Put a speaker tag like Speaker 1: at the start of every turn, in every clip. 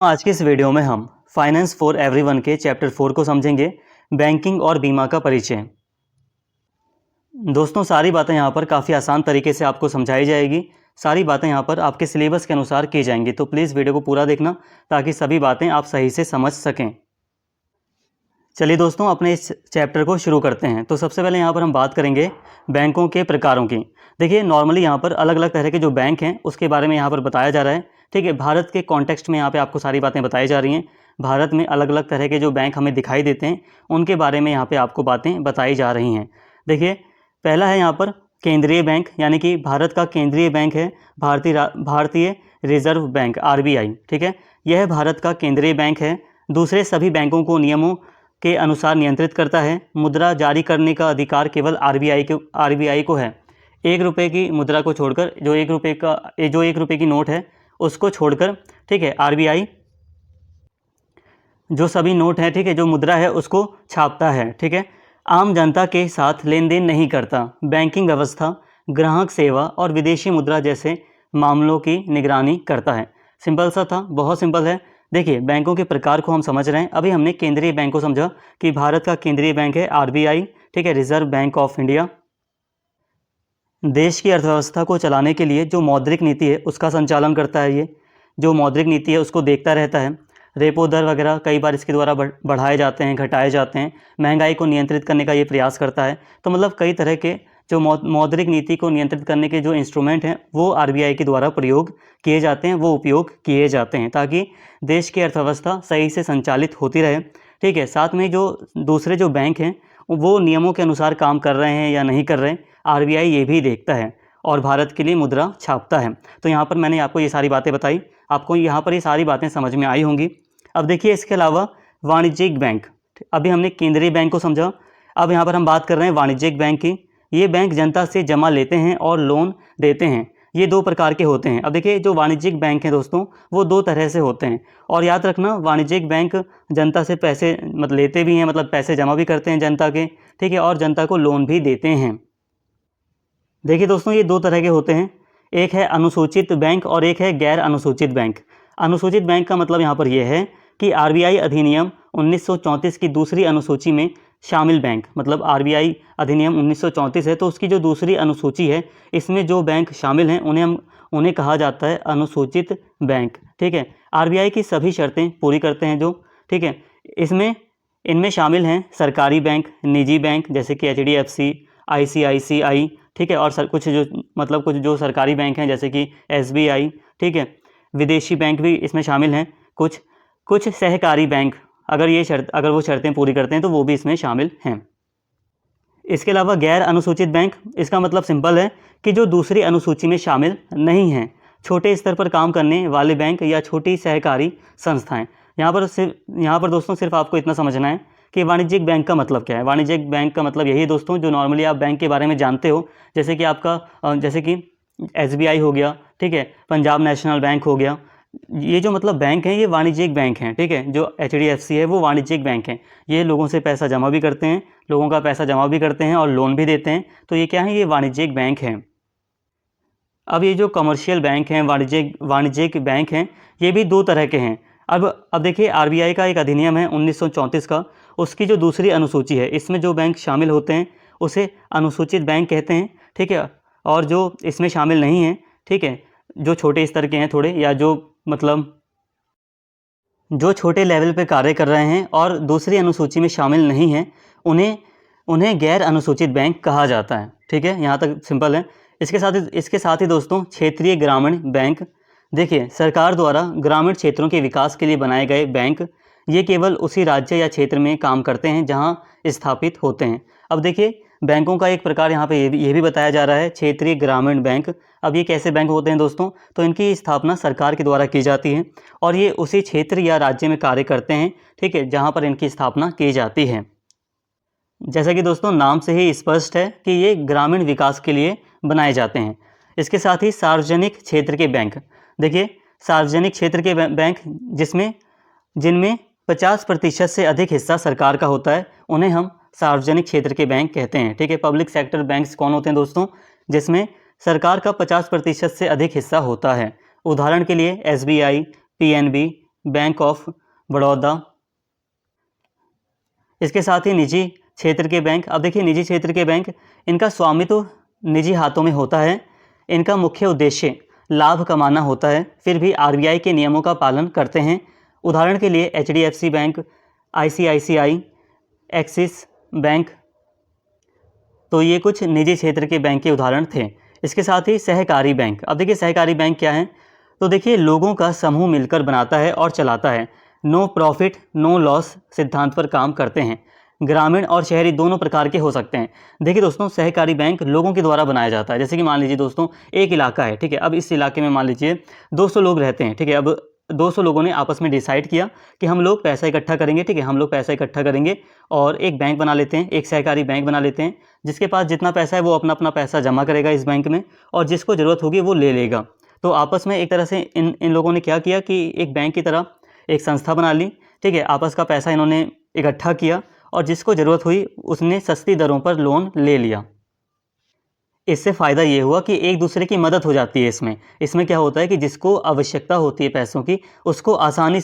Speaker 1: आज की इस वीडियो में हम फाइनेंस फॉर एवरीवन के चैप्टर 4 को समझेंगे, बैंकिंग और बीमा का परिचय। दोस्तों, सारी बातें यहाँ पर काफ़ी आसान तरीके से आपको समझाई जाएगी। सारी बातें यहाँ पर आपके सिलेबस के अनुसार की जाएंगी, तो प्लीज़ वीडियो को पूरा देखना ताकि सभी बातें आप सही से समझ सकें। चलिए दोस्तों, अपने इस चैप्टर को शुरू करते हैं। तो सबसे पहले यहाँ पर हम बात करेंगे बैंकों के प्रकारों की। देखिए, नॉर्मली यहाँ पर अलग अलग तरह के जो बैंक हैं उसके बारे में यहाँ पर बताया जा रहा है। ठीक है, भारत के कॉन्टेक्स्ट में यहाँ पे आपको सारी बातें बताई जा रही हैं। भारत में अलग अलग तरह के जो बैंक हमें दिखाई देते हैं उनके बारे में यहाँ पे आपको बातें बताई जा रही हैं। देखिए, पहला है यहाँ पर केंद्रीय बैंक, यानी कि भारत का केंद्रीय बैंक है भारतीय रिजर्व बैंक RBI। ठीक है, यह भारत का केंद्रीय बैंक है। दूसरे सभी बैंकों को नियमों के अनुसार नियंत्रित करता है। मुद्रा जारी करने का अधिकार केवल RBI को है। 1 रुपये की मुद्रा को छोड़कर, जो 1 रुपये की नोट है उसको छोड़कर, ठीक है, RBI जो सभी नोट है, ठीक है, जो मुद्रा है उसको छापता है। ठीक है, आम जनता के साथ लेन देन नहीं करता। बैंकिंग व्यवस्था, ग्राहक सेवा और विदेशी मुद्रा जैसे मामलों की निगरानी करता है। सिंपल सा था, बहुत सिंपल है। देखिए, बैंकों के प्रकार को हम समझ रहे हैं। अभी हमने केंद्रीय बैंक को समझा कि भारत का केंद्रीय बैंक है RBI, ठीक है, रिजर्व बैंक ऑफ इंडिया। देश की अर्थव्यवस्था को चलाने के लिए जो मौद्रिक नीति है उसका संचालन करता है। ये जो मौद्रिक नीति है उसको देखता रहता है। रेपो दर वगैरह कई बार इसके द्वारा बढ़ाए जाते हैं, घटाए जाते हैं। महंगाई को नियंत्रित करने का ये प्रयास करता है। तो मतलब कई तरह के जो मौद्रिक नीति को नियंत्रित करने के जो इंस्ट्रूमेंट हैं वो RBI के द्वारा प्रयोग किए जाते हैं, वो उपयोग किए जाते हैं ताकि देश की अर्थव्यवस्था सही से संचालित होती रहे। ठीक है, साथ में जो दूसरे जो बैंक हैं वो नियमों के अनुसार काम कर रहे हैं या नहीं कर रहे हैं, RBI ये भी देखता है और भारत के लिए मुद्रा छापता है। तो यहाँ पर मैंने आपको ये सारी बातें बताई, आपको यहाँ पर ये सारी बातें समझ में आई होंगी। अब देखिए, इसके अलावा वाणिज्यिक बैंक, अभी हमने केंद्रीय बैंक को समझा, अब यहाँ पर हम बात कर रहे हैं वाणिज्यिक बैंक की। ये बैंक जनता से जमा लेते हैं और लोन देते हैं। ये 2 प्रकार के होते हैं। अब देखिए, जो वाणिज्यिक बैंक हैं दोस्तों वो 2 तरह से होते हैं। और याद रखना, वाणिज्यिक बैंक जनता से पैसे मतलब लेते भी हैं, मतलब पैसे जमा भी करते हैं जनता के, ठीक है, और जनता को लोन भी देते हैं। देखिए दोस्तों, ये 2 तरह के होते हैं। एक है अनुसूचित बैंक और एक है गैर अनुसूचित बैंक। अनुसूचित बैंक का मतलब यहाँ पर यह है कि RBI अधिनियम 1934 की दूसरी अनुसूची में शामिल बैंक, मतलब RBI अधिनियम 1934 है तो उसकी जो दूसरी अनुसूची है इसमें जो बैंक शामिल हैं उन्हें कहा जाता है अनुसूचित बैंक। ठीक है, RBI की सभी शर्तें पूरी करते हैं जो, ठीक है, इनमें शामिल हैं सरकारी बैंक, निजी बैंक जैसे कि HDFC, ICICI, ठीक है, और कुछ जो सरकारी बैंक हैं जैसे कि SBI, ठीक है, विदेशी बैंक भी इसमें शामिल हैं। कुछ सहकारी बैंक, अगर वो शर्तें पूरी करते हैं तो वो भी इसमें शामिल हैं। इसके अलावा गैर अनुसूचित बैंक, इसका मतलब सिंपल है कि जो दूसरी अनुसूची में शामिल नहीं हैं, छोटे स्तर पर काम करने वाले बैंक या छोटी सहकारी संस्थाएं। यहाँ पर दोस्तों सिर्फ आपको इतना समझना है कि वाणिज्यिक बैंक का मतलब क्या है। वाणिज्यिक बैंक का मतलब यही है दोस्तों, जो नॉर्मली आप बैंक के बारे में जानते हो, जैसे कि SBI हो गया, ठीक है, पंजाब नेशनल बैंक हो गया। ये जो मतलब बैंक हैं ये वाणिज्यिक बैंक हैं। ठीक है, जो HDFC है वो वाणिज्यिक बैंक हैं। ये लोगों से पैसा जमा भी करते हैं, लोगों का पैसा जमा भी करते हैं और लोन भी देते हैं। तो ये क्या है, ये वाणिज्यिक बैंक हैं। अब ये जो कमर्शियल बैंक हैं, वाणिज्यिक बैंक हैं, ये भी 2 तरह के हैं। अब देखिए, RBI का एक अधिनियम है 1934 का, उसकी जो दूसरी अनुसूची है इसमें जो बैंक शामिल होते हैं उसे अनुसूचित बैंक कहते हैं। ठीक है, और जो इसमें शामिल नहीं हैं, ठीक है, जो छोटे स्तर के हैं थोड़े, या जो छोटे लेवल पे कार्य कर रहे हैं और दूसरी अनुसूची में शामिल नहीं हैं, उन्हें गैर अनुसूचित बैंक कहा जाता है। ठीक है, यहाँ तक सिंपल है। इसके साथ ही दोस्तों क्षेत्रीय ग्रामीण बैंक, देखिए, सरकार द्वारा ग्रामीण क्षेत्रों के विकास के लिए बनाए गए बैंक, ये केवल उसी राज्य या क्षेत्र में काम करते हैं जहाँ स्थापित होते हैं। अब देखिए, बैंकों का एक प्रकार यहाँ पे ये भी बताया जा रहा है, क्षेत्रीय ग्रामीण बैंक। अब ये कैसे बैंक होते हैं दोस्तों, तो इनकी स्थापना सरकार के द्वारा की जाती है और ये उसी क्षेत्र या राज्य में कार्य करते हैं, ठीक है, जहाँ पर इनकी स्थापना की जाती है। जैसा कि दोस्तों नाम से ही स्पष्ट है कि ये ग्रामीण विकास के लिए बनाए जाते हैं। इसके साथ ही सार्वजनिक क्षेत्र के बैंक, देखिए, सार्वजनिक क्षेत्र के बैंक जिनमें 50% से अधिक हिस्सा सरकार का होता है, उन्हें हम सार्वजनिक क्षेत्र के बैंक कहते हैं। ठीक है, पब्लिक सेक्टर बैंक्स कौन होते हैं दोस्तों, जिसमें सरकार का 50% से अधिक हिस्सा होता है। उदाहरण के लिए SBI, PNB, bank of Baroda. इसके साथ ही निजी क्षेत्र के बैंक। अब देखिए निजी क्षेत्र के बैंक, इनका स्वामित्व निजी हाथों में होता है। इनका मुख्य उद्देश्य लाभ कमाना होता है, फिर भी आरबीआई के नियमों का पालन करते हैं। उदाहरण के लिए HDFC bank, ICICI, axis bank. तो ये कुछ निजी क्षेत्र के बैंक के उदाहरण थे। इसके साथ ही सहकारी बैंक। अब देखिए सहकारी बैंक क्या है, तो देखिए लोगों का समूह मिलकर बनाता है और चलाता है। नो प्रॉफिट नो लॉस सिद्धांत पर काम करते हैं। ग्रामीण और शहरी दोनों प्रकार के हो सकते हैं। देखिए दोस्तों, सहकारी बैंक लोगों के द्वारा बनाया जाता है। जैसे कि मान लीजिए दोस्तों, एक इलाका है, ठीक है। अब इस इलाके में मान लीजिए 200 लोग रहते हैं, ठीक है। अब 200 लोगों ने आपस में डिसाइड किया कि हम लोग पैसा इकट्ठा करेंगे, ठीक है। हम लोग पैसा इकट्ठा करेंगे और एक बैंक बना लेते हैं, एक सहकारी बैंक बना लेते हैं। जिसके पास जितना पैसा है वो अपना अपना पैसा जमा करेगा इस बैंक में, और जिसको ज़रूरत होगी वो ले लेगा। तो आपस में एक तरह से इन लोगों ने क्या किया कि एक बैंक की तरह एक संस्था बना ली, ठीक है। आपस का पैसा इन्होंने इकट्ठा किया और जिसको ज़रूरत हुई उसने सस्ती दरों पर लोन ले लिया। इससे फ़ायदा ये हुआ कि एक दूसरे की मदद हो जाती है। इसमें क्या होता है कि जिसको आवश्यकता होती है पैसों की, उसको आसानी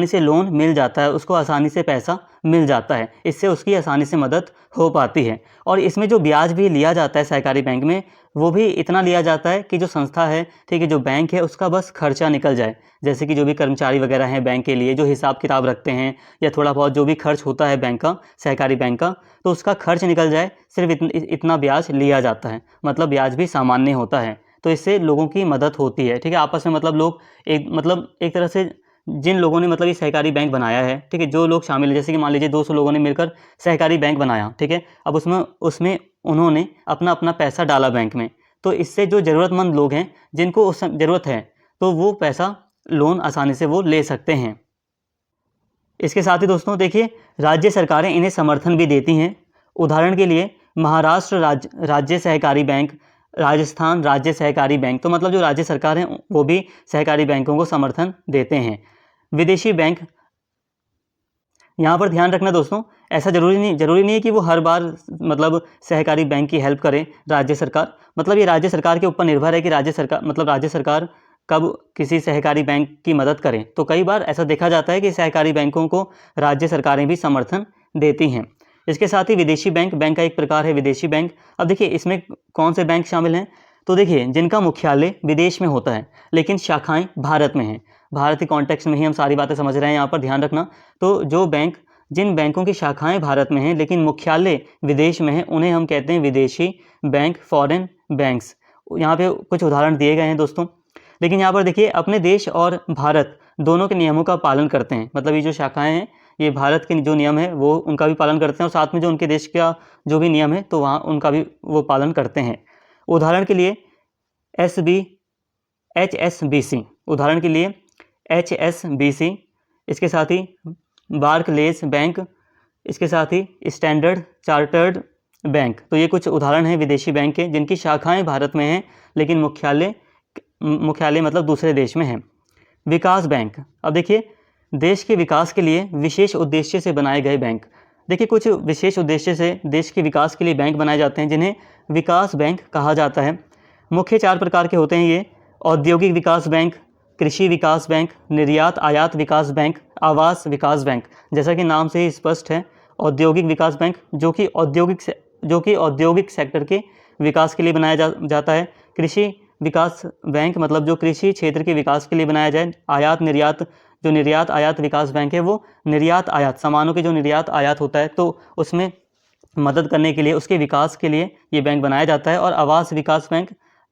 Speaker 1: से लोन मिल जाता है, उसको आसानी से पैसा मिल जाता है। इससे उसकी आसानी से मदद हो पाती है। और इसमें जो ब्याज भी लिया जाता है सहकारी बैंक में, वो भी इतना लिया जाता है कि जो संस्था है, ठीक है, जो बैंक है, उसका बस खर्चा निकल जाए। जैसे कि जो भी कर्मचारी वगैरह हैं बैंक के लिए, जो हिसाब किताब रखते हैं, या थोड़ा बहुत जो भी खर्च होता है बैंक का, सहकारी बैंक का, तो उसका खर्च निकल जाए, सिर्फ इतना ब्याज लिया जाता है। मतलब ब्याज भी सामान्य होता है। तो इससे लोगों की मदद होती है, ठीक है। आपस में मतलब लोग एक तरह से जिन लोगों ने मतलब ये सहकारी बैंक बनाया है, ठीक है, जो लोग शामिल हैं, जैसे कि मान लीजिए 200 लोगों ने मिलकर सहकारी बैंक बनाया, ठीक है। अब उसमें उन्होंने अपना अपना पैसा डाला बैंक में। तो इससे जो ज़रूरतमंद लोग हैं, जिनको उस ज़रूरत है, तो वो पैसा लोन आसानी से वो ले सकते हैं। इसके साथ ही दोस्तों देखिए, राज्य सरकारें इन्हें समर्थन भी देती हैं। उदाहरण के लिए महाराष्ट्र राज्य सहकारी बैंक, राजस्थान राज्य सहकारी बैंक। तो मतलब जो राज्य सरकार हैं वो भी सहकारी बैंकों को समर्थन देते हैं। विदेशी बैंक, यहाँ पर ध्यान रखना दोस्तों, ऐसा जरूरी नहीं है कि वो हर बार मतलब सहकारी बैंक की हेल्प करे राज्य सरकार। मतलब ये राज्य सरकार के ऊपर निर्भर है कि राज्य सरकार कब किसी सहकारी बैंक की मदद करें। तो कई बार ऐसा देखा जाता है कि सहकारी बैंकों को राज्य सरकारें भी समर्थन देती हैं। इसके साथ ही विदेशी बैंक का एक प्रकार है विदेशी बैंक। अब देखिए इसमें कौन से बैंक शामिल हैं, तो देखिए जिनका मुख्यालय विदेश में होता है लेकिन शाखाएं भारत में हैं। भारत के कॉन्टेक्स्ट में ही हम सारी बातें समझ रहे हैं, यहाँ पर ध्यान रखना। तो जिन बैंकों की शाखाएं भारत में हैं लेकिन मुख्यालय विदेश में है, उन्हें हम कहते हैं विदेशी बैंक, फॉरेन बैंक्स। यहाँ पे कुछ उदाहरण दिए गए हैं दोस्तों। लेकिन यहाँ पर देखिए अपने देश और भारत दोनों के नियमों का पालन करते हैं। मतलब ये जो शाखाएं हैं ये भारत के जो नियम है वो उनका भी पालन करते हैं, और साथ में जो उनके देश का जो भी नियम है तो वहाँ उनका भी वो पालन करते हैं। उदाहरण के लिए HSBC, उदाहरण के लिए HSBC। इसके साथ ही बार्कलेज बैंक, इसके साथ ही स्टैंडर्ड चार्टर्ड बैंक। तो ये कुछ उदाहरण हैं विदेशी बैंक के जिनकी शाखाएं भारत में हैं लेकिन मुख्यालय मतलब दूसरे देश में है। विकास बैंक, अब देखिए देश के विकास के लिए विशेष उद्देश्य से बनाए गए बैंक। देखिए कुछ विशेष उद्देश्य से देश के विकास के लिए बैंक बनाए जाते हैं जिन्हें विकास बैंक कहा जाता है। मुख्य 4 प्रकार के होते हैं ये: औद्योगिक विकास बैंक, कृषि विकास बैंक, निर्यात आयात विकास बैंक, आवास विकास बैंक। जैसा कि नाम से ही स्पष्ट है, औद्योगिक विकास बैंक जो कि औद्योगिक सेक्टर के विकास के लिए बनाया जाता है। कृषि विकास बैंक मतलब जो कृषि क्षेत्र के विकास के लिए बनाया जाए। आयात निर्यात, जो निर्यात आयात विकास बैंक है वो निर्यात आयात, सामानों के जो निर्यात आयात होता है तो उसमें मदद करने के लिए, उसके विकास के लिए ये बैंक बनाया जाता है। और आवास विकास बैंक,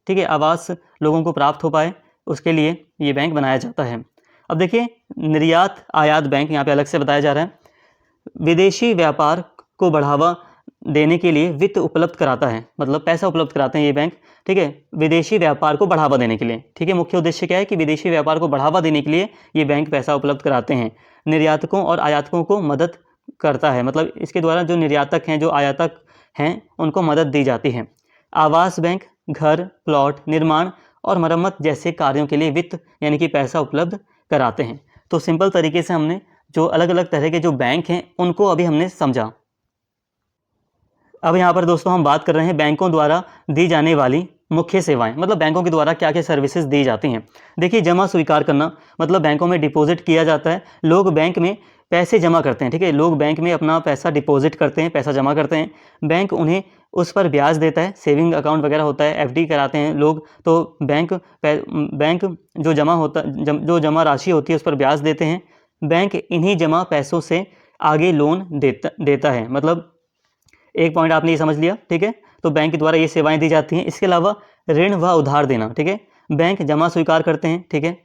Speaker 1: ठीक है, आवास लोगों को प्राप्त हो पाए उसके लिए ये बैंक बनाया जाता है। अब देखिए निर्यात आयात बैंक यहाँ पे अलग से बताया जा रहा है। विदेशी व्यापार को बढ़ावा देने के लिए वित्त उपलब्ध कराता है, मतलब पैसा उपलब्ध कराते हैं ये बैंक, ठीक है, विदेशी व्यापार को बढ़ावा देने के लिए। ठीक है, मुख्य उद्देश्य क्या है कि विदेशी व्यापार को बढ़ावा देने के लिए ये बैंक पैसा उपलब्ध कराते हैं। निर्यातकों और आयातकों को मदद करता है, मतलब इसके द्वारा जो निर्यातक हैं, जो आयातक हैं, उनको मदद दी जाती है। आवास बैंक घर, प्लॉट निर्माण और मरम्मत जैसे कार्यों के लिए वित्त यानी कि पैसा उपलब्ध कराते हैं। तो सिंपल तरीके से हमने जो अलग अलग तरह के जो बैंक हैं उनको अभी हमने समझा। अब यहाँ पर दोस्तों हम बात कर रहे हैं बैंकों द्वारा दी जाने वाली मुख्य सेवाएं, मतलब बैंकों के द्वारा क्या क्या सर्विसेज दी जाती हैं। देखिए, जमा स्वीकार करना, मतलब बैंकों में डिपॉजिट किया जाता है, लोग बैंक में पैसे जमा करते हैं, ठीक है, लोग बैंक में अपना पैसा डिपॉजिट करते हैं, पैसा जमा करते हैं, बैंक उन्हें उस पर ब्याज देता है, सेविंग अकाउंट वगैरह होता है, एफडी कराते हैं लोग, तो बैंक जो जमा होता जो जमा राशि होती है उस पर ब्याज देते हैं, बैंक इन्हीं जमा पैसों से आगे लोन देता है। मतलब एक पॉइंट आपने ये समझ लिया, ठीक है। तो बैंक के द्वारा ये सेवाएं दी जाती हैं। इसके अलावा ऋण व उधार देना, ठीक है, बैंक जमा स्वीकार करते हैं, ठीक है,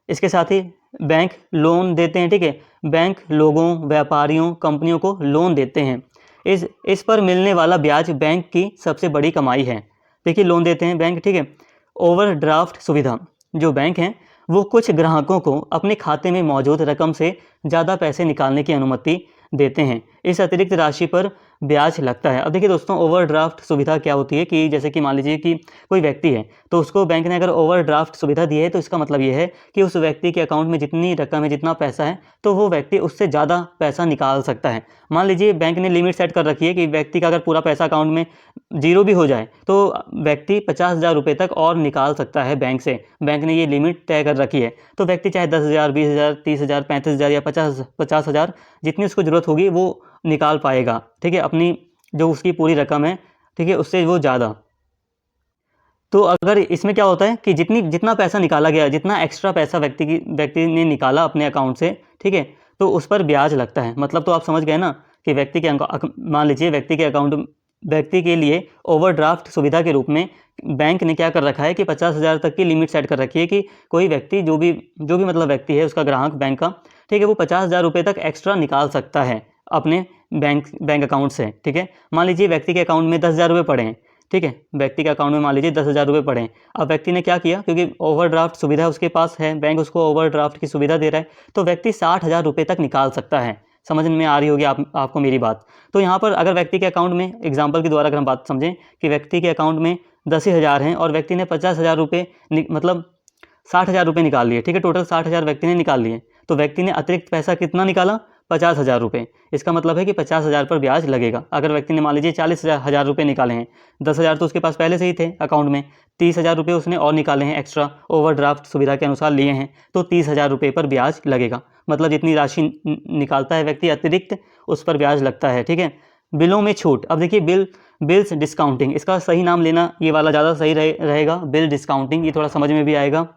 Speaker 1: इसके साथ ही बैंक लोन देते हैं, ठीक है, बैंक लोगों, व्यापारियों, कंपनियों को लोन देते हैं। इस पर मिलने वाला ब्याज बैंक की सबसे बड़ी कमाई है। देखिए, लोन देते हैं बैंक, ठीक है। ओवरड्राफ्ट सुविधा, जो बैंक हैं वो कुछ ग्राहकों को अपने खाते में मौजूद रकम से ज़्यादा पैसे निकालने की अनुमति देते हैं, इस अतिरिक्त राशि पर ब्याज लगता है। अब देखिए दोस्तों, ओवरड्राफ्ट सुविधा क्या होती है कि जैसे कि मान लीजिए कि कोई व्यक्ति है, तो उसको बैंक ने अगर ओवरड्राफ्ट सुविधा दी है, तो इसका मतलब ये है कि उस व्यक्ति के अकाउंट में जितनी रकम है, जितना पैसा है, तो वो व्यक्ति उससे ज़्यादा पैसा निकाल सकता है। मान लीजिए बैंक ने लिमिट सेट कर रखी है कि व्यक्ति का अगर पूरा पैसा अकाउंट में जीरो भी हो जाए तो व्यक्ति 50,000 रुपये तक और निकाल सकता है बैंक से। बैंक ने ये लिमिट तय कर रखी है। तो व्यक्ति चाहे 10,000, 20,000, 30,000, 35,000 या 50,000 जितनी उसको ज़रूरत होगी वो निकाल पाएगा, ठीक है, अपनी जो उसकी पूरी रकम है, ठीक है, उससे वो ज़्यादा। तो अगर इसमें क्या होता है कि जितना पैसा निकाला गया, जितना एक्स्ट्रा पैसा व्यक्ति ने निकाला अपने अकाउंट से, ठीक है, तो उस पर ब्याज लगता है। मतलब तो आप समझ गए ना कि मान लीजिए व्यक्ति के लिए ओवरड्राफ्ट सुविधा के रूप में बैंक ने क्या कर रखा है कि 50,000 तक की लिमिट सेट कर रखी है कि कोई व्यक्ति जो भी मतलब व्यक्ति है, उसका ग्राहक बैंक का, ठीक है, वो 50,000 रुपये तक एक्स्ट्रा निकाल सकता है अपने बैंक अकाउंट से, ठीक है। मान लीजिए व्यक्ति के अकाउंट में 10,000 रुपये पड़े हैं, ठीक है, व्यक्ति के अकाउंट में मान लीजिए 10,000 रुपये पड़े हैं। अब व्यक्ति ने क्या किया, क्योंकि ओवरड्राफ्ट सुविधा उसके पास है, बैंक उसको ओवरड्राफ्ट की सुविधा दे रहा है, तो व्यक्ति 60,000 रुपये तक निकाल सकता है। समझ में आ रही होगी आपको मेरी बात। तो यहाँ पर अगर व्यक्ति के अकाउंट में, एग्जाम्पल के द्वारा अगर हम बात समझें कि व्यक्ति के अकाउंट में 10,000 हैं और व्यक्ति ने 50,000 रुपये मतलब 60,000 रुपये निकाल लिए, ठीक है, टोटल 60,000 व्यक्ति ने निकाल लिए, तो व्यक्ति ने अतिरिक्त पैसा कितना निकाला, 50,000 रुपये। इसका मतलब है कि 50,000 पर ब्याज लगेगा। अगर व्यक्ति ने मान लीजिए 40,000 रुपये निकाले हैं, 10,000 तो उसके पास पहले से ही थे अकाउंट में, 30,000 रुपये उसने और निकाले हैं, एक्स्ट्रा ओवरड्राफ्ट सुविधा के अनुसार लिए हैं, तो 30,000 रुपये पर ब्याज लगेगा। मतलब जितनी राशि निकालता है व्यक्ति अतिरिक्त, उस पर ब्याज लगता है, ठीक है। बिलों में छूट, अब देखिए बिल्स डिस्काउंटिंग, इसका सही नाम लेना ये वाला ज़्यादा सही रहेगा, बिल डिस्काउंटिंग, ये थोड़ा समझ में भी आएगा।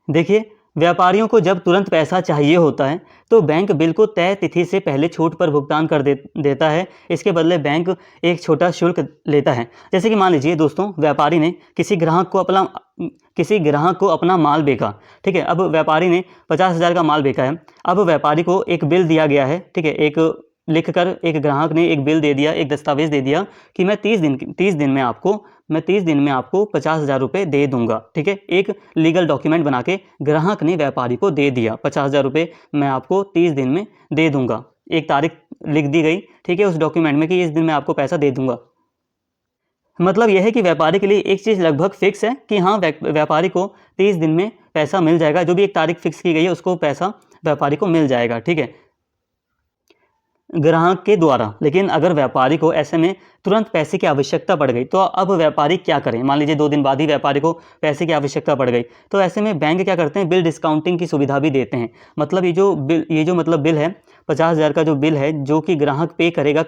Speaker 1: देखिए, व्यापारियों को जब तुरंत पैसा चाहिए होता है तो बैंक बिल को तय तिथि से पहले छूट पर भुगतान कर देता है। इसके बदले बैंक एक छोटा शुल्क लेता है। जैसे कि मान लीजिए दोस्तों, व्यापारी ने किसी ग्राहक को अपना माल बेचा, ठीक है। अब व्यापारी ने 50,000 का माल बेचा है। अब व्यापारी को एक बिल दिया गया है, ठीक है, एक लिखकर एक ग्राहक ने एक बिल दे दिया, एक दस्तावेज दे दिया कि मैं 30 दिन में आपको 50,000 रुपये दे दूंगा, ठीक है। एक लीगल डॉक्यूमेंट बना के ग्राहक ने व्यापारी को दे दिया, 50,000 रुपये मैं आपको 30 दिन में दे दूंगा। एक तारीख लिख दी गई, ठीक है, उस डॉक्यूमेंट में कि इस दिन मैं आपको पैसा दे दूंगा। मतलब यह है कि व्यापारी के लिए एक चीज़ लगभग फिक्स है कि हाँ, व्यापारी को 30 दिन में पैसा मिल जाएगा। जो भी एक तारीख फिक्स की गई है उसको पैसा व्यापारी को मिल जाएगा, ठीक है, ग्राहक के द्वारा। लेकिन अगर व्यापारी को ऐसे में तुरंत पैसे की आवश्यकता पड़ गई तो अब व्यापारी क्या करें। मान लीजिए 2 दिन बाद ही व्यापारी को पैसे की आवश्यकता पड़ गई, तो ऐसे में बैंक क्या करते हैं, बिल डिस्काउंटिंग की सुविधा भी देते हैं। मतलब ये जो बिल है, 50,000 का जो बिल है, जो कि ग्राहक पे करेगा,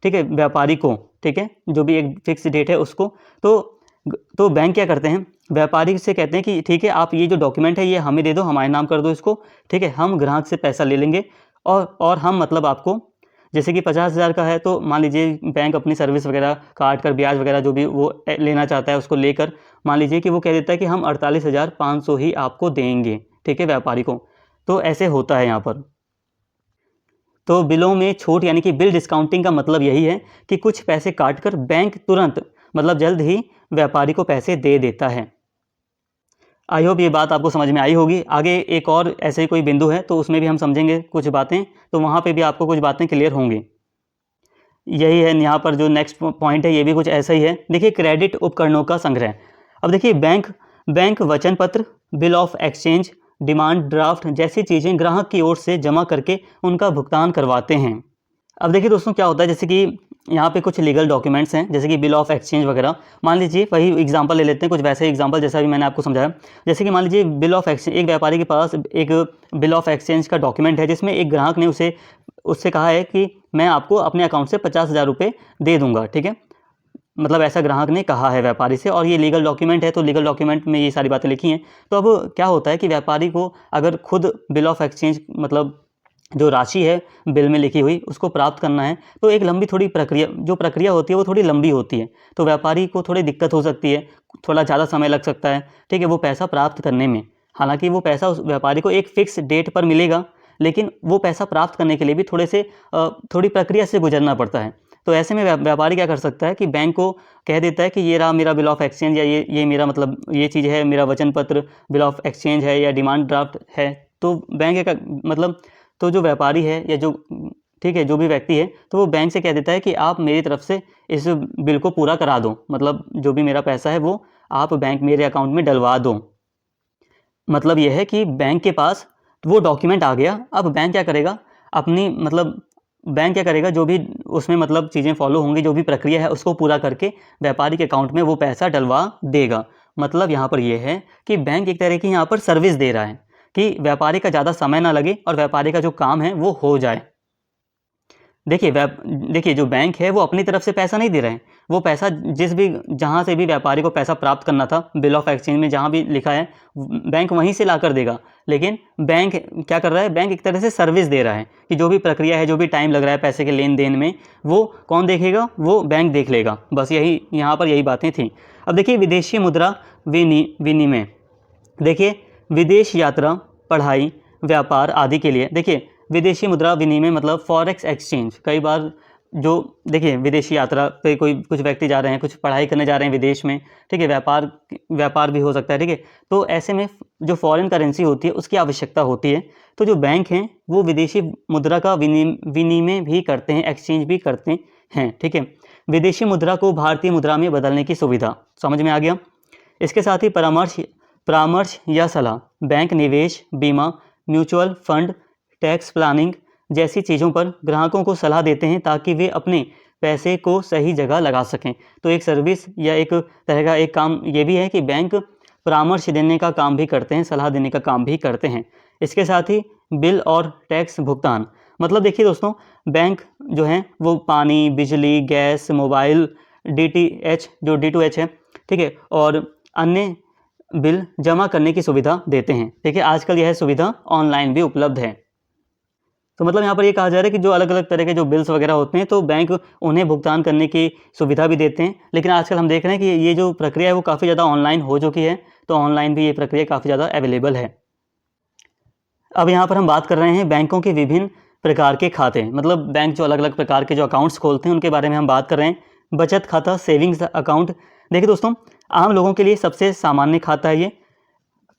Speaker 1: ठीक है, व्यापारी को, ठीक है, जो भी एक फिक्स डेट है उसको, तो बैंक क्या करते हैं, व्यापारी से कहते हैं कि ठीक है, आप ये जो डॉक्यूमेंट है ये हमें दे दो, हमारे नाम कर दो इसको, ठीक है, हम ग्राहक से पैसा ले लेंगे और हम मतलब आपको, जैसे कि 50,000 का है तो मान लीजिए बैंक अपनी सर्विस वगैरह काट कर, ब्याज वगैरह जो भी वो लेना चाहता है उसको लेकर, मान लीजिए कि वो कह देता है कि हम 48,500 ही आपको देंगे, ठीक है, व्यापारी को। तो ऐसे होता है यहाँ पर। तो बिलों में छूट यानी कि बिल डिस्काउंटिंग का मतलब यही है कि कुछ पैसे काट कर बैंक तुरंत, मतलब जल्द ही व्यापारी को पैसे दे देता है। आई होप ये बात आपको समझ में आई होगी। आगे एक और ऐसे ही कोई बिंदु है तो उसमें भी हम समझेंगे कुछ बातें, तो वहाँ पे भी आपको कुछ बातें क्लियर होंगी। यही है यहाँ पर जो नेक्स्ट पॉइंट है, ये भी कुछ ऐसा ही है। देखिए, क्रेडिट उपकरणों का संग्रह। अब देखिए, बैंक वचन पत्र, bill of exchange, demand draft जैसी चीज़ें ग्राहक की ओर से जमा करके उनका भुगतान करवाते हैं। अब देखिए दोस्तों, क्या होता है, जैसे कि यहाँ पे कुछ लीगल डॉक्यूमेंट्स हैं, जैसे कि बिल ऑफ एक्सचेंज वगैरह। मान लीजिए वही एग्जांपल ले लेते हैं, कुछ वैसे एग्जांपल जैसा भी मैंने आपको समझाया। जैसे कि मान लीजिए बिल ऑफ एक्सचेंज, एक व्यापारी के पास एक बिल ऑफ एक्सचेंज का डॉक्यूमेंट है, जिसमें एक ग्राहक ने उससे कहा है कि मैं आपको अपने अकाउंट से 50,000 रुपये दे दूंगा, ठीक है। मतलब ऐसा ग्राहक ने कहा है व्यापारी से, और ये लीगल डॉक्यूमेंट है, तो लीगल डॉक्यूमेंट में ये सारी बातें लिखी हैं। तो अब क्या होता है कि व्यापारी को अगर खुद बिल ऑफ एक्सचेंज, मतलब जो राशि है बिल में लिखी हुई, उसको प्राप्त करना है, तो एक लंबी थोड़ी प्रक्रिया होती है, वो थोड़ी लंबी होती है। तो व्यापारी को थोड़ी दिक्कत हो सकती है, थोड़ा ज़्यादा समय लग सकता है, ठीक है, वो पैसा प्राप्त करने में। हालांकि वो पैसा उस व्यापारी को एक फ़िक्स डेट पर मिलेगा, लेकिन वो पैसा प्राप्त करने के लिए भी थोड़ी प्रक्रिया से गुजरना पड़ता है। तो ऐसे में व्यापारी क्या कर सकता है कि बैंक को कह देता है कि ये रहा मेरा बिल ऑफ एक्सचेंज, या ये मेरा मतलब ये चीज़ है, मेरा वचन पत्र बिल ऑफ एक्सचेंज है या डिमांड ड्राफ्ट है। तो बैंक का मतलब, तो जो व्यापारी है या जो, ठीक है, जो भी व्यक्ति है, तो वो बैंक से कह देता है कि आप मेरी तरफ से इस बिल को पूरा करा दो, मतलब जो भी मेरा पैसा है वो आप बैंक मेरे अकाउंट में डलवा दो। मतलब यह है कि बैंक के पास वो डॉक्यूमेंट आ गया। अब बैंक क्या करेगा, बैंक क्या करेगा, जो भी उसमें मतलब चीज़ें फॉलो होंगी, जो भी प्रक्रिया है उसको पूरा करके व्यापारी के अकाउंट में वो पैसा डलवा देगा। मतलब यहाँ पर यह है कि बैंक एक तरह की यहाँ पर सर्विस दे रहा है कि व्यापारी का ज़्यादा समय ना लगे और व्यापारी का जो काम है वो हो जाए। देखिए जो बैंक है वो अपनी तरफ से पैसा नहीं दे रहे हैं, वो पैसा जहाँ से भी व्यापारी को पैसा प्राप्त करना था बिल ऑफ एक्सचेंज में जहाँ भी लिखा है, बैंक वहीं से ला कर देगा। लेकिन बैंक क्या कर रहा है, बैंक एक तरह से सर्विस दे रहा है कि जो भी प्रक्रिया है, जो भी टाइम लग रहा है पैसे के लेन देन में, वो कौन देखेगा, वो बैंक देख लेगा। बस यही यहाँ पर यही बातें थी। अब देखिए विदेशी मुद्रा विनिमय, देखिए विदेश यात्रा, पढ़ाई, व्यापार आदि के लिए, देखिए विदेशी मुद्रा विनिमय मतलब फॉरेक्स एक्सचेंज। कई बार जो देखिए विदेशी यात्रा पे कुछ व्यक्ति जा रहे हैं, कुछ पढ़ाई करने जा रहे हैं विदेश में, ठीक है, व्यापार भी हो सकता है, ठीक है। तो ऐसे में जो फॉरेन करेंसी होती है उसकी आवश्यकता होती है। तो जो बैंक हैं वो विदेशी मुद्रा का विनिमय भी करते हैं, एक्सचेंज भी करते हैं, ठीक है। विदेशी मुद्रा को भारतीय मुद्रा में बदलने की सुविधा, समझ में आ गया। इसके साथ ही परामर्श या सलाह, बैंक निवेश, बीमा, म्यूचुअल फंड, टैक्स प्लानिंग जैसी चीज़ों पर ग्राहकों को सलाह देते हैं ताकि वे अपने पैसे को सही जगह लगा सकें। तो एक सर्विस या एक तरह का एक काम ये भी है कि बैंक परामर्श देने का काम भी करते हैं, सलाह देने का काम भी करते हैं। इसके साथ ही बिल और टैक्स भुगतान, मतलब देखिए दोस्तों, बैंक जो है वो पानी, बिजली, गैस, मोबाइल, D2H है, ठीक है, और अन्य बिल जमा करने की सुविधा देते हैं। देखिए आजकल यह सुविधा ऑनलाइन भी उपलब्ध है। तो मतलब यहाँ पर ये कहा जा रहा है कि जो अलग अलग तरह के जो बिल्स वगैरह होते हैं, तो बैंक उन्हें भुगतान करने की सुविधा भी देते हैं। लेकिन आजकल हम देख रहे हैं कि ये जो प्रक्रिया है वो काफ़ी ज़्यादा ऑनलाइन हो चुकी है, तो ऑनलाइन भी ये प्रक्रिया काफ़ी ज़्यादा अवेलेबल है। अब यहाँ पर हम बात कर रहे हैं बैंकों के विभिन्न प्रकार के खाते, मतलब बैंक जो अलग अलग प्रकार के जो अकाउंट्स खोलते हैं उनके बारे में हम बात कर रहे हैं। बचत खाता, सेविंग्स अकाउंट, देखिए दोस्तों, आम लोगों के लिए सबसे सामान्य खाता है ये।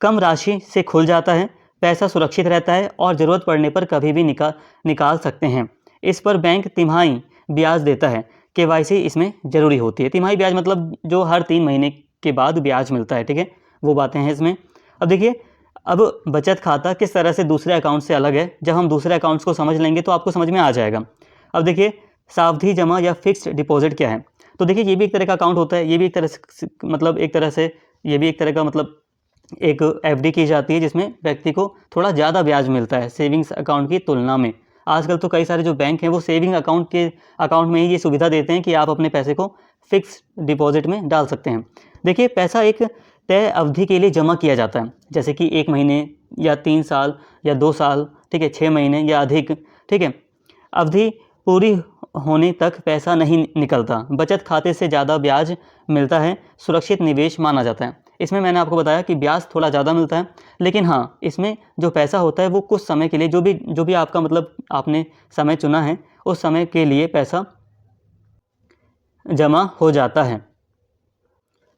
Speaker 1: कम राशि से खुल जाता है, पैसा सुरक्षित रहता है और ज़रूरत पड़ने पर कभी भी निकाल सकते हैं। इस पर बैंक तिमाही ब्याज देता है। KYC इसमें ज़रूरी होती है। तिमाही ब्याज मतलब जो हर 3 महीने के बाद ब्याज मिलता है, ठीक है, वो बातें हैं इसमें। अब देखिए, अब बचत खाता किस तरह से दूसरे अकाउंट से अलग है, जब हम दूसरे अकाउंट्स को समझ लेंगे तो आपको समझ में आ जाएगा। अब देखिए सावधि जमा या फिक्स्ड डिपॉजिट क्या है। तो देखिए ये भी एक तरह का अकाउंट होता है, ये भी एक तरह से ये भी एक तरह का मतलब एक FD की जाती है, जिसमें व्यक्ति को थोड़ा ज़्यादा ब्याज मिलता है सेविंग्स अकाउंट की तुलना में। आजकल तो कई सारे जो बैंक हैं वो सेविंग अकाउंट में ही ये सुविधा देते हैं कि आप अपने पैसे को फिक्स डिपॉजिट में डाल सकते हैं। देखिए पैसा एक तय अवधि के लिए जमा किया जाता है, जैसे कि 1 महीने या 3 साल या 2 साल, ठीक है, 6 महीने या अधिक, ठीक है। अवधि पूरी होने तक पैसा नहीं निकलता। बचत खाते से ज़्यादा ब्याज मिलता है, सुरक्षित निवेश माना जाता है। इसमें मैंने आपको बताया कि ब्याज थोड़ा ज़्यादा मिलता है, लेकिन हाँ, इसमें जो पैसा होता है वो कुछ समय के लिए, जो भी आपका मतलब आपने समय चुना है उस समय के लिए पैसा जमा हो जाता है।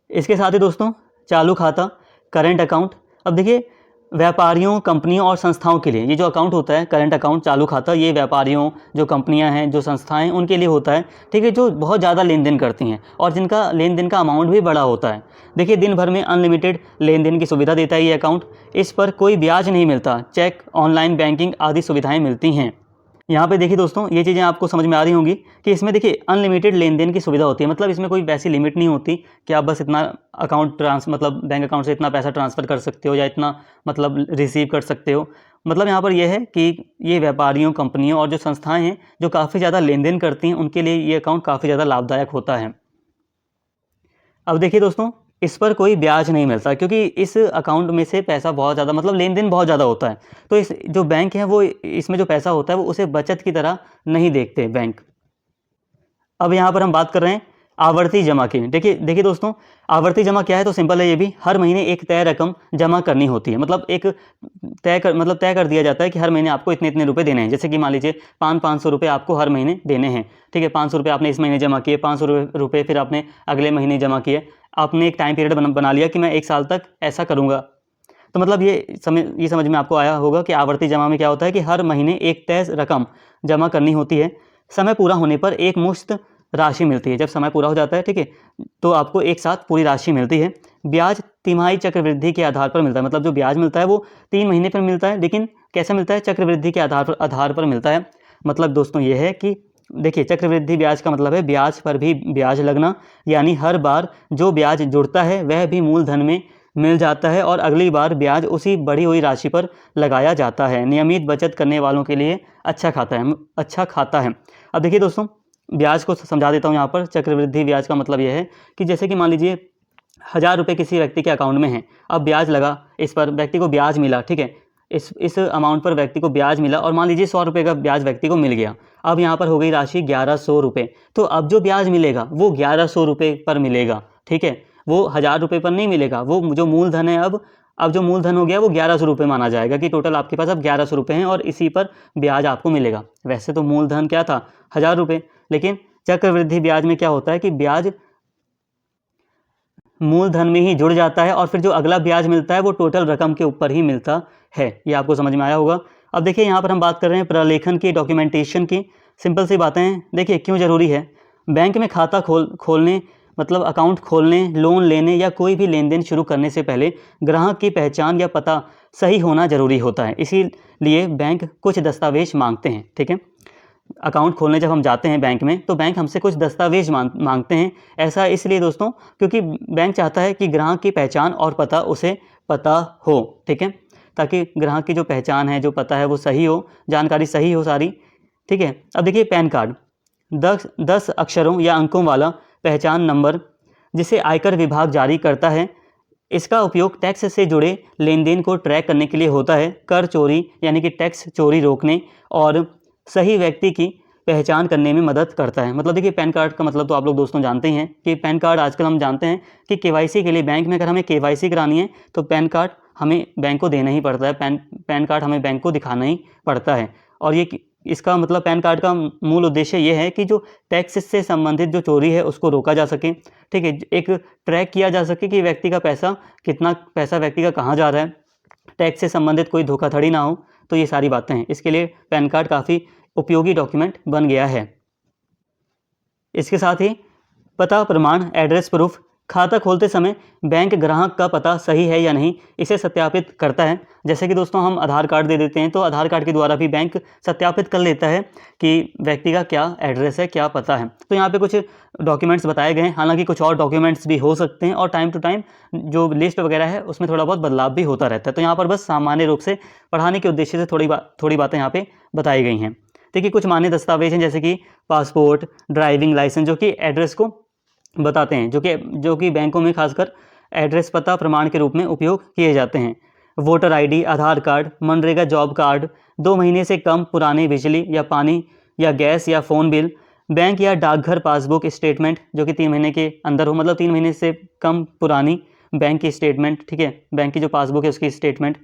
Speaker 1: इसके साथ ही दोस्तों चालू खाता, करंट अकाउंट। अब देखिए व्यापारियों, कंपनियों और संस्थाओं के लिए ये जो अकाउंट होता है करंट अकाउंट, चालू खाता, ये व्यापारियों, जो कंपनियां हैं, जो संस्थाएं, उनके लिए होता है, ठीक है, जो बहुत ज़्यादा लेन देन करती हैं और जिनका लेन देन का अमाउंट भी बड़ा होता है। देखिए दिन भर में अनलिमिटेड लेन देन की सुविधा देता है ये अकाउंट। इस पर कोई ब्याज नहीं मिलता, चेक, ऑनलाइन बैंकिंग आदि सुविधाएँ मिलती हैं। यहाँ पे देखिए दोस्तों, ये चीज़ें आपको समझ में आ रही होंगी कि इसमें देखिए अनलिमिटेड लेन देन की सुविधा होती है। मतलब इसमें कोई वैसी लिमिट नहीं होती कि आप बस इतना मतलब बैंक अकाउंट से इतना पैसा ट्रांसफ़र कर सकते हो या इतना मतलब रिसीव कर सकते हो। मतलब यहाँ पर यह है कि ये व्यापारियों, कंपनियों और जो संस्थाएं हैं जो काफ़ी ज़्यादा लेन देन करती हैं, उनके लिए ये अकाउंट काफ़ी ज़्यादा लाभदायक होता है। अब देखिए दोस्तों, इस पर कोई ब्याज नहीं मिलता क्योंकि इस अकाउंट में से पैसा बहुत ज़्यादा मतलब लेन देन बहुत ज़्यादा होता है। तो इस जो बैंक है वो इसमें जो पैसा होता है वो उसे बचत की तरह नहीं देखते बैंक। अब यहाँ पर हम बात कर रहे हैं आवर्ती जमा की। देखिए देखिए दोस्तों, आवर्ती जमा क्या है? तो सिंपल है, ये भी हर महीने एक तय रकम जमा करनी होती है। मतलब एक तय कर दिया जाता है कि हर महीने आपको इतने इतने रुपए देने हैं। जैसे कि मान लीजिए 500 रुपये आपको हर महीने देने हैं, ठीक है। 500 रुपये आपने इस महीने जमा किए, 500 रुपये फिर आपने अगले महीने जमा किए। आपने एक टाइम पीरियड बना लिया कि मैं 1 साल तक ऐसा करूँगा। तो मतलब ये समझ में आपको आया होगा कि आवर्ती जमा में क्या होता है कि हर महीने एक तय रकम जमा करनी होती है। समय पूरा होने पर एक मुश्त राशि मिलती है। जब समय पूरा हो जाता है, ठीक है, तो आपको एक साथ पूरी राशि मिलती है। ब्याज तिमाही चक्रवृद्धि के आधार पर मिलता है। मतलब जो ब्याज मिलता है वो 3 महीने पर मिलता है, लेकिन कैसे मिलता है? चक्रवृद्धि के आधार पर मिलता है। मतलब दोस्तों ये है कि देखिए, चक्रवृद्धि ब्याज का मतलब है ब्याज पर भी ब्याज लगना, यानी हर बार जो ब्याज जुड़ता है वह भी मूलधन में मिल जाता है और अगली बार ब्याज उसी बढ़ी हुई राशि पर लगाया जाता है। नियमित बचत करने वालों के लिए अच्छा खाता है। अब देखिए दोस्तों, ब्याज को समझा देता हूँ यहाँ पर। चक्रवृद्धि ब्याज का मतलब यह है कि जैसे कि मान लीजिए 1000 रुपये किसी व्यक्ति के अकाउंट में है, अब ब्याज लगा, इस पर व्यक्ति को ब्याज मिला, ठीक है, इस अमाउंट पर व्यक्ति को ब्याज मिला और मान लीजिए 100 रुपये का ब्याज व्यक्ति को मिल गया। अब यहाँ पर हो गई राशि 1100 रुपये। तो अब जो ब्याज मिलेगा वो 1100 रुपये पर मिलेगा, ठीक है। वो 1000 रुपये पर नहीं मिलेगा। वो जो मूलधन है, अब जो मूलधन हो गया वो 1100 रुपये माना जाएगा कि टोटल आपके पास अब 1100 रुपये हैं और इसी पर ब्याज आपको मिलेगा। वैसे तो मूलधन क्या था? 1000 रुपये, लेकिन चक्रवृद्धि ब्याज में क्या होता है कि ब्याज मूलधन में ही जुड़ जाता है और फिर जो अगला ब्याज मिलता है वो टोटल रकम के ऊपर ही मिलता है। ये आपको समझ में आया होगा। अब देखिए, यहाँ पर हम बात कर रहे हैं प्रलेखन की, डॉक्यूमेंटेशन की। सिंपल सी बातें हैं। देखिए क्यों ज़रूरी है? बैंक में खाता खोलने मतलब अकाउंट खोलने, लोन लेने या कोई भी लेन देन शुरू करने से पहले ग्राहक की पहचान या पता सही होना ज़रूरी होता है। इसीलिए बैंक कुछ दस्तावेज मांगते हैं, ठीक है। अकाउंट खोलने जब हम जाते हैं बैंक में, तो बैंक हमसे कुछ दस्तावेज मांगते हैं। ऐसा इसलिए दोस्तों क्योंकि बैंक चाहता है कि ग्राहक की पहचान और पता उसे पता हो, ठीक है, ताकि ग्राहक की जो पहचान है, जो पता है वो सही हो, जानकारी सही हो सारी, ठीक है। अब देखिए, पैन कार्ड 10 अक्षरों या अंकों वाला पहचान नंबर जिसे आयकर विभाग जारी करता है। इसका उपयोग टैक्स से जुड़े लेन देन को ट्रैक करने के लिए होता है। कर चोरी यानी कि टैक्स चोरी रोकने और सही व्यक्ति की पहचान करने में मदद करता है। मतलब देखिए, पैन कार्ड का मतलब तो आप लोग दोस्तों जानते ही हैं कि पैन कार्ड आजकल हम जानते हैं कि केवाईसी के लिए बैंक में अगर हमें केवाईसी करानी है तो पैन कार्ड हमें बैंक को देना ही पड़ता है। पैन कार्ड हमें बैंक को दिखाना ही पड़ता है। और ये इसका मतलब पैन कार्ड का मूल उद्देश्य ये है कि जो टैक्स से संबंधित जो चोरी है उसको रोका जा सके, ठीक है। एक ट्रैक किया जा सके कि व्यक्ति का पैसा, कितना पैसा व्यक्ति का कहाँ जा रहा है, टैक्स से संबंधित कोई धोखाधड़ी ना हो। तो ये सारी बातें हैं। इसके लिए पैन कार्ड काफ़ी उपयोगी डॉक्यूमेंट बन गया है। इसके साथ ही पता प्रमाण, एड्रेस प्रूफ, खाता खोलते समय बैंक ग्राहक का पता सही है या नहीं इसे सत्यापित करता है। जैसे कि दोस्तों हम आधार कार्ड दे देते हैं, तो आधार कार्ड के द्वारा भी बैंक सत्यापित कर लेता है कि व्यक्ति का क्या एड्रेस है, क्या पता है। तो यहाँ पे कुछ डॉक्यूमेंट्स बताए गए हैं। हालांकि कुछ और डॉक्यूमेंट्स भी हो सकते हैं और टाइम टू टाइम जो लिस्ट वगैरह है उसमें थोड़ा बहुत बदलाव भी होता रहता है। तो यहाँ पर बस सामान्य रूप से पढ़ाने के उद्देश्य से थोड़ी बातें यहाँ पे बताई गई हैं। देखिए, कुछ मान्य दस्तावेज हैं जैसे कि पासपोर्ट, ड्राइविंग लाइसेंस, जो कि एड्रेस को बताते हैं, जो कि बैंकों में खासकर एड्रेस पता प्रमाण के रूप में उपयोग किए जाते हैं। वोटर आईडी, आधार कार्ड, मनरेगा जॉब कार्ड, 2 महीने से कम पुराने बिजली या पानी या गैस या फ़ोन बिल, बैंक या डाकघर पासबुक स्टेटमेंट जो कि 3 महीने के अंदर हो, मतलब 3 महीने से कम पुरानी बैंक की स्टेटमेंट, ठीक है, बैंक की जो पासबुक है उसकी स्टेटमेंट,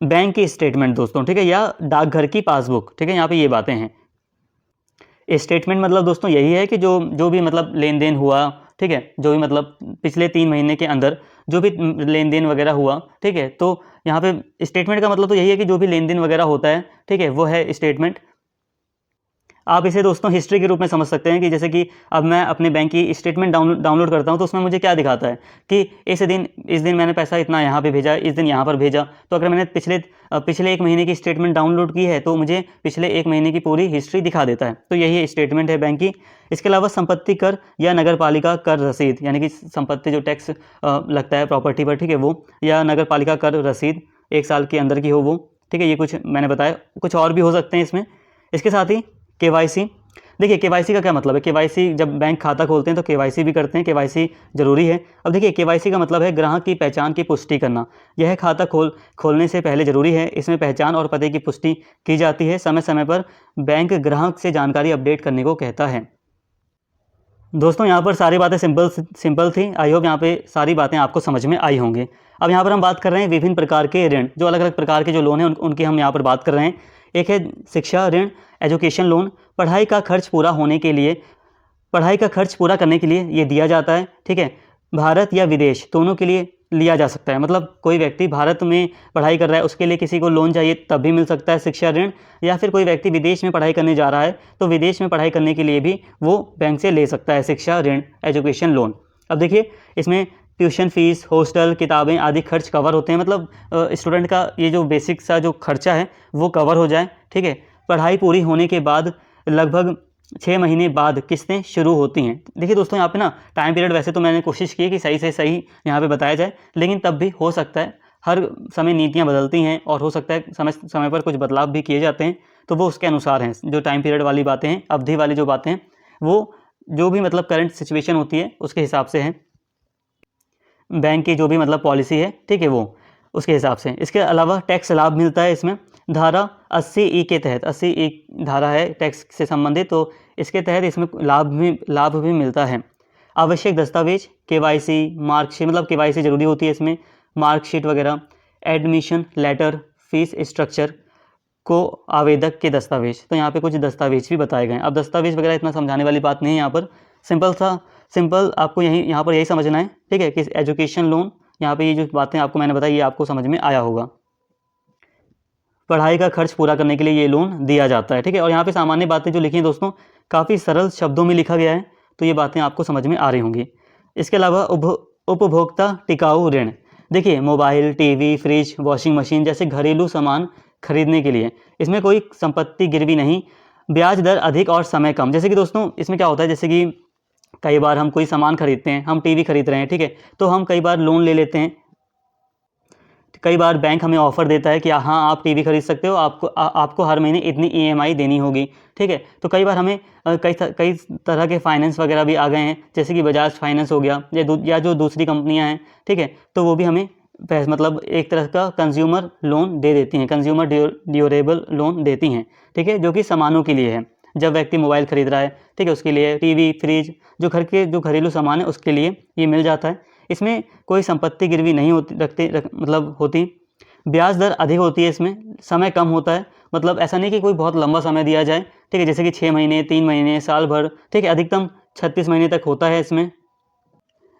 Speaker 1: बैंक की स्टेटमेंट दोस्तों, ठीक है, या डाकघर की पासबुक, ठीक है। यहाँ पे ये बातें हैं। स्टेटमेंट मतलब दोस्तों यही है कि जो भी मतलब लेन देन हुआ, ठीक है, जो भी मतलब पिछले 3 महीने के अंदर जो भी लेन देन वगैरह हुआ, ठीक है। तो यहाँ पे स्टेटमेंट का मतलब तो यही है कि जो भी लेन देन वगैरह होता है, ठीक है, वो है स्टेटमेंट। आप इसे दोस्तों हिस्ट्री के रूप में समझ सकते हैं कि जैसे कि अब मैं अपने बैंक की स्टेटमेंट डाउनलोड करता हूं तो उसमें मुझे क्या दिखाता है कि इस दिन मैंने पैसा इतना यहाँ पे भेजा, इस दिन यहाँ पर भेजा। तो अगर मैंने पिछले 1 महीने की स्टेटमेंट डाउनलोड की है तो मुझे पिछले 1 महीने की पूरी हिस्ट्री दिखा देता है। तो यही स्टेटमेंट है बैंक की। इसके अलावा संपत्ति कर या नगर पालिका कर रसीद, यानी कि संपत्ति जो टैक्स लगता है प्रॉपर्टी पर, ठीक है, वो, या नगर पालिका कर रसीद 1 साल के अंदर की हो वो, ठीक है। ये कुछ मैंने बताया, कुछ और भी हो सकते हैं इसमें। इसके साथ ही केवाईसी। देखिए केवाईसी का क्या मतलब है। केवाईसी जब बैंक खाता खोलते हैं तो केवाईसी भी करते हैं, केवाईसी जरूरी है। अब देखिए केवाईसी का मतलब है ग्राहक की पहचान की पुष्टि करना। यह खाता खोलने से पहले जरूरी है। इसमें पहचान और पते की पुष्टि की जाती है। समय समय पर बैंक ग्राहक से जानकारी अपडेट करने को कहता है। दोस्तों यहाँ पर सारी बातें सिंपल थी। आई होप यहाँ पे सारी बातें आपको समझ में आई होंगी। अब यहाँ पर हम बात कर रहे हैं विभिन्न प्रकार के ऋण, जो अलग अलग प्रकार के जो लोन हैं उनकी हम यहाँ पर बात कर रहे हैं। एक है शिक्षा ऋण, एजुकेशन लोन। पढ़ाई का खर्च पूरा करने के लिए ये दिया जाता है, ठीक है। भारत या विदेश दोनों के लिए लिया जा सकता है। मतलब कोई व्यक्ति भारत में पढ़ाई कर रहा है, उसके लिए किसी को लोन चाहिए तब भी मिल सकता है शिक्षा ऋण, या फिर कोई व्यक्ति विदेश में पढ़ाई करने जा रहा है तो विदेश में पढ़ाई करने के लिए भी वो बैंक से ले सकता है शिक्षा ऋण, एजुकेशन लोन। अब देखिए इसमें ट्यूशन फीस, हॉस्टल, किताबें आदि खर्च कवर होते हैं। मतलब स्टूडेंट का ये जो बेसिक सा जो खर्चा है वो कवर हो जाए, ठीक है। पढ़ाई पूरी होने के बाद लगभग 6 महीने बाद किस्तें शुरू होती हैं। देखिए दोस्तों यहाँ पे ना टाइम पीरियड वैसे तो मैंने कोशिश की कि सही से सही यहाँ पे बताया जाए, लेकिन तब भी हो सकता है, हर समय नीतियाँ बदलती हैं और हो सकता है समय समय पर कुछ बदलाव भी किए जाते हैं, तो वो उसके अनुसार हैं। जो टाइम पीरियड वाली बातें हैं, अवधि वाली जो बातें हैं, वो जो भी मतलब करंट सिचुएशन होती है उसके हिसाब से है। बैंक की जो भी मतलब पॉलिसी है, ठीक है, वो उसके हिसाब से। इसके अलावा टैक्स लाभ मिलता है इसमें। धारा 80E के तहत, 80E धारा है टैक्स से संबंधित, तो इसके तहत इसमें लाभ भी मिलता है। आवश्यक दस्तावेज केवाईसी, मार्कशीट, मतलब केवाईसी जरूरी होती है इसमें, मार्कशीट वगैरह, एडमिशन लेटर, फीस स्ट्रक्चर को आवेदक के दस्तावेज। तो यहाँ पे कुछ दस्तावेज भी बताए गए हैं। अब दस्तावेज वगैरह इतना समझाने वाली बात नहीं है यहाँ पर, सिंपल आपको यहाँ पर यही समझना है, ठीक है, कि एजुकेशन लोन, यहाँ पे ये जो बातें आपको मैंने बताई ये आपको समझ में आया होगा। पढ़ाई का खर्च पूरा करने के लिए ये लोन दिया जाता है, ठीक है। और यहाँ पे सामान्य बातें जो लिखी हैं दोस्तों, काफ़ी सरल शब्दों में लिखा गया है, तो ये बातें आपको समझ में आ रही होंगी। इसके अलावा उपभोक्ता टिकाऊ ऋण। देखिए mobile, TV, fridge, washing machine जैसे घरेलू सामान खरीदने के लिए इसमें कोई संपत्ति गिरवी नहीं, ब्याज दर अधिक और समय कम। जैसे कि दोस्तों इसमें क्या होता है, जैसे कि कई बार हम कोई सामान खरीदते हैं, हम टीवी खरीद रहे हैं, ठीक है, तो हम कई बार लोन ले लेते हैं। कई बार बैंक हमें ऑफर देता है कि हाँ आप टीवी खरीद सकते हो, आपको हर महीने इतनी EMI देनी होगी, ठीक है। तो कई बार हमें कई तरह के फाइनेंस वगैरह भी आ गए हैं, जैसे कि बजाज फाइनेंस हो गया या जो दूसरी कंपनियां हैं, ठीक है, तो वो भी हमें मतलब एक तरह का कंज्यूमर लोन दे देती हैं, कंज्यूमर ड्यूरेबल लोन देती हैं, ठीक है, जो कि सामानों के लिए है। जब व्यक्ति मोबाइल खरीद रहा है, ठीक है, उसके लिए टीवी, फ्रिज, जो घर के जो घरेलू सामान है उसके लिए ये मिल जाता है। इसमें कोई संपत्ति गिरवी नहीं होती। ब्याज दर अधिक होती है, इसमें समय कम होता है। मतलब ऐसा नहीं कि कोई बहुत लंबा समय दिया जाए, ठीक है, जैसे कि 6 महीने, 3 महीने, साल भर, ठीक है, अधिकतम 36 महीने तक होता है इसमें।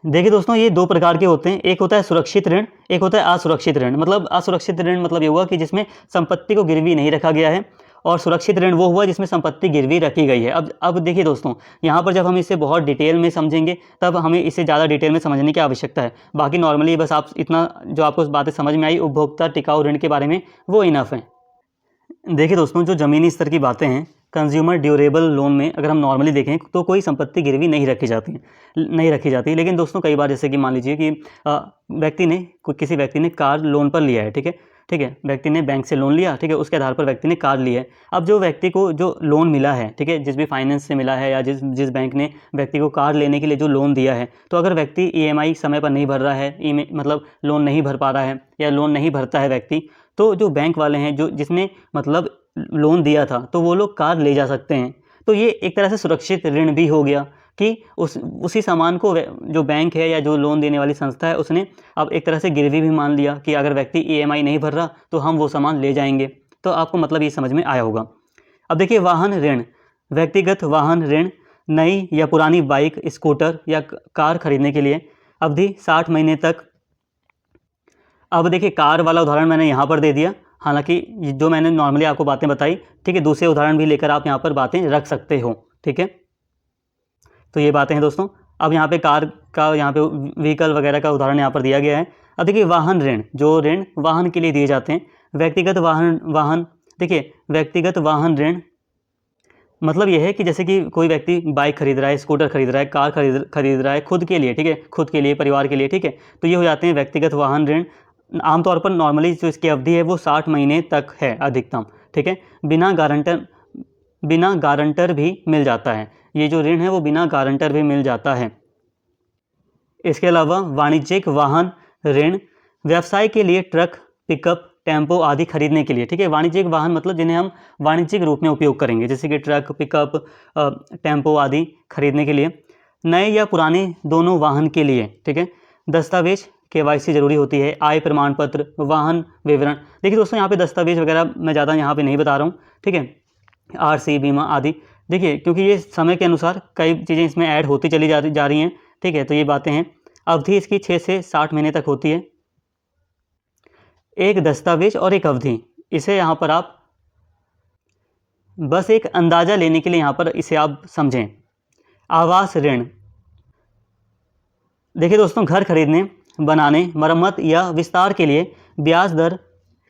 Speaker 1: देखिए दोस्तों ये 2 प्रकार के होते हैं, एक होता है सुरक्षित ऋण, एक होता है असुरक्षित ऋण। मतलब असुरक्षित ऋण मतलब ये हुआ कि जिसमें संपत्ति को गिरवी नहीं रखा गया है, और सुरक्षित ऋण वो हुआ जिसमें संपत्ति गिरवी रखी गई है। अब देखिए दोस्तों यहाँ पर जब हम इसे बहुत डिटेल में समझेंगे तब हमें इसे ज़्यादा डिटेल में समझने की आवश्यकता है। बाकी नॉर्मली बस आप इतना जो आपको बातें समझ में आई उपभोक्ता टिकाऊ ऋण के बारे में, वो इनफ है। देखिए दोस्तों जो ज़मीनी स्तर की बातें हैं, कंज्यूमर ड्यूरेबल लोन में अगर हम नॉर्मली देखें तो कोई संपत्ति गिरवी नहीं रखी जाती। लेकिन दोस्तों कई बार जैसे कि मान लीजिए कि किसी व्यक्ति ने कार लोन पर लिया है, ठीक है, व्यक्ति ने बैंक से लोन लिया, ठीक है, उसके आधार पर व्यक्ति ने कार ली है। अब जो व्यक्ति को जो लोन मिला है, ठीक है, जिस भी फाइनेंस से मिला है या जिस बैंक ने व्यक्ति को कार लेने के लिए जो लोन दिया है, तो अगर व्यक्ति EMI समय पर नहीं भर रहा है, मतलब लोन नहीं भर पा रहा है या लोन नहीं भरता है व्यक्ति, तो जो बैंक वाले हैं जिसने मतलब लोन दिया था, तो वो लोग कार ले जा सकते हैं। तो ये एक तरह से सुरक्षित ऋण भी हो गया कि उसी सामान को जो बैंक है या जो लोन देने वाली संस्था है उसने अब एक तरह से गिरवी भी मान लिया कि अगर व्यक्ति EMI नहीं भर रहा तो हम वो सामान ले जाएंगे। तो आपको मतलब ये समझ में आया होगा। अब देखिए वाहन ऋण, व्यक्तिगत वाहन ऋण, नई या पुरानी बाइक, स्कूटर या कार खरीदने के लिए, अवधि 60 महीने तक। अब देखिए कार वाला उदाहरण मैंने यहाँ पर दे दिया, हालांकि जो मैंने नॉर्मली आपको बातें बताई, ठीक है, दूसरे उदाहरण भी लेकर आप यहाँ पर बातें रख सकते हो, ठीक है। तो ये बातें हैं दोस्तों। अब यहाँ पे कार का, यहाँ पे व्हीकल वगैरह का उदाहरण यहाँ पर दिया गया है। अब देखिए वाहन ऋण, जो ऋण वाहन के लिए दिए जाते हैं, व्यक्तिगत वाहन देखिए व्यक्तिगत वाहन ऋण मतलब यह है कि जैसे कि कोई व्यक्ति बाइक खरीद रहा है, स्कूटर खरीद रहा है, कार खरीद रहा है खुद के लिए, ठीक है, खुद के लिए, परिवार के लिए, ठीक है, तो ये हो जाते हैं व्यक्तिगत वाहन ऋण। आमतौर पर नॉर्मली जो इसकी अवधि है वो 60 महीने तक है अधिकतम, ठीक है। बिना गारंटर भी मिल जाता है, ये जो ऋण है वो बिना गारंटर भी मिल जाता है। इसके अलावा वाणिज्यिक वाहन ऋण व्यवसाय के लिए ट्रक, पिकअप, टेम्पो आदि खरीदने के लिए, ठीक है। वाणिज्यिक वाहन मतलब जिन्हें हम वाणिज्यिक रूप में उपयोग करेंगे, जैसे कि ट्रक, पिकअप, टेम्पो आदि खरीदने के लिए। नए या पुराने दोनों वाहन के लिए, ठीक है। दस्तावेज KYC जरूरी होती है, आय प्रमाण पत्र, वाहन विवरण। देखिए दोस्तों यहाँ पे दस्तावेज वगैरह मैं ज़्यादा यहाँ पे नहीं बता रहा हूँ, ठीक है, RC, बीमा आदि। देखिए क्योंकि ये समय के अनुसार कई चीज़ें इसमें ऐड होती चली जा रही हैं, ठीक है, तो ये बातें हैं। अवधि इसकी 6 से 60 महीने तक होती है। एक दस्तावेज और एक अवधि, इसे यहाँ पर आप बस एक अंदाज़ा लेने के लिए यहाँ पर इसे आप समझें। आवास ऋण, देखिए दोस्तों घर खरीदने, बनाने, मरम्मत या विस्तार के लिए ब्याज दर